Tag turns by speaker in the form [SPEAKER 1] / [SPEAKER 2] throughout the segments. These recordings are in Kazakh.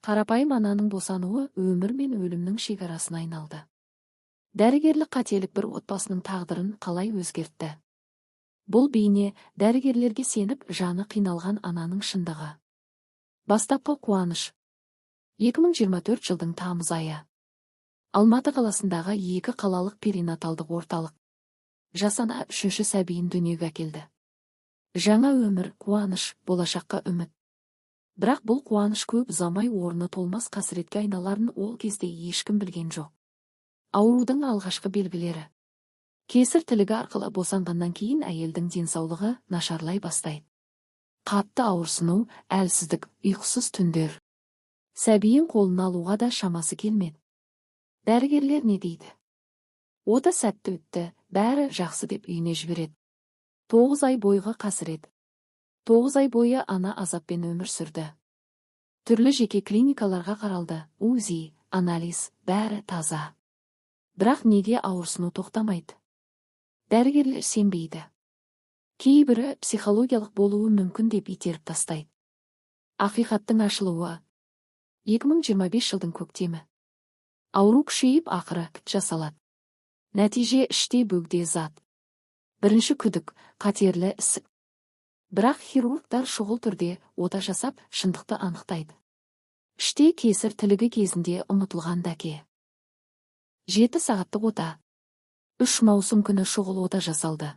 [SPEAKER 1] Қарапайым ананың босануы өмір мен өлімнің шекарасына айналды. Дәрігерлік қателік бір отбасының тағдырын қалай өзгертті? Бұл бейне дәрігерлерге сеніп жаны қиналған ананың шындығы. Бастапқы қуаныш. 2024 жылдың тамыз айы. Алматы қаласындағы 2 қалалық перинаталдық орталық. Жасана 3-ші сәбиін дүниеге әкелді. Жаңа өмір, қуаныш, болашаққа үміт. Бірақ бұл қуаныш көп ұзамай орны толмас қасіретке айналарын ол кезде ешкім білген жоқ. Аурудың алғашқы белгілері. Кесір тілігі арқылы босанғаннан кейін әйелдің денсаулығы нашарлай бастайды. Қатты ауырсыну, әлсіздік, ұйқысыз түндер. Сәбиін қолына алуға да шамасы келмеді. Дәрігерлер не дейді? Ота сәтті өтті, бәрі жақсы деп үйіне жібереді. 9 ай бойғы қасірет. 9 ай бойы ана азаппен өмір сүрді. Түрлі жеке клиникаларға қаралды, УЗИ, анализ, бәрі таза. Бірақ неге ауырсыну тоқтамайды? Дәрігерлер сенбейді. Кейбірі психологиялық болуы мүмкін деп итеріп тастайды. Ақиқаттың ашылуы. 2025 жылдың көктемі. Ауру күшейіп ақыры жасалады. Нәтиже іште бөгде зат. Бірінші күдік, қатерлі ісік. Бірақ хирургтар шұғыл түрде ота жасап шындықты анықтайды. Іште кесір тілігі кезінде ұмытылған дәке. 7 сағаттық ота. 3 маусым күні шұғыл ота жасалды.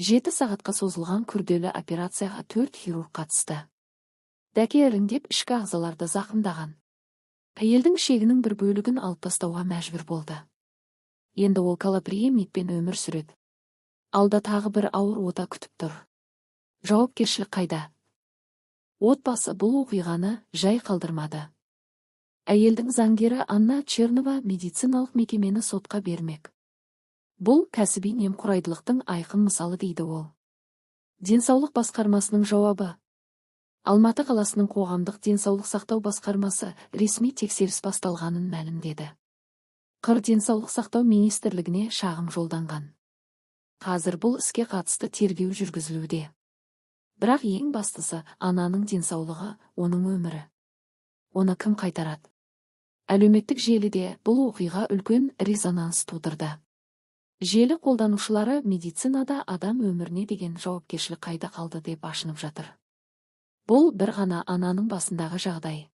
[SPEAKER 1] 7 сағатқа созылған күрделі операцияға 4 хирург қатысты. Дәке іріңдеп ішкі ағзаларды зақымдаған. Әйелдің ішегінің бір бөлігін алып тастауға мәжбүр болды. Енді ол калоприемитпен өмір сүреді. Алда тағы бір ауыр ота күтіп тұр. Жауапкершілік қайда? Отбасы бұл оқиғаны жай қалдырмады. Әйелдің заңгері Анна Чернова медициналық мекемені сотқа бермек. Бұл кәсіби немқұрайдылықтың айқын мысалы дейді ол. Денсаулық басқармасының жауабы. Алматы қаласының қоғамдық денсаулық сақтау басқармасы ресми тексеріс басталғанын мәлімдеді. Қр денсаулық сақтау министрлігіне шағым жолданған. Қазір бұл іске қатысты тергеу жүргізілуде. Бірақ ең бастысы ананың денсаулығы, оның өмірі. Оны кім қайтарады? Әлеуметтік желіде бұл оқиға үлкен резонанс тудырды. Желі қолданушылары медицинада адам өміріне деген жауапкершілік қайда қалды деп ашынып жатыр. Бұл бір ғана ананың басындағы жағдай.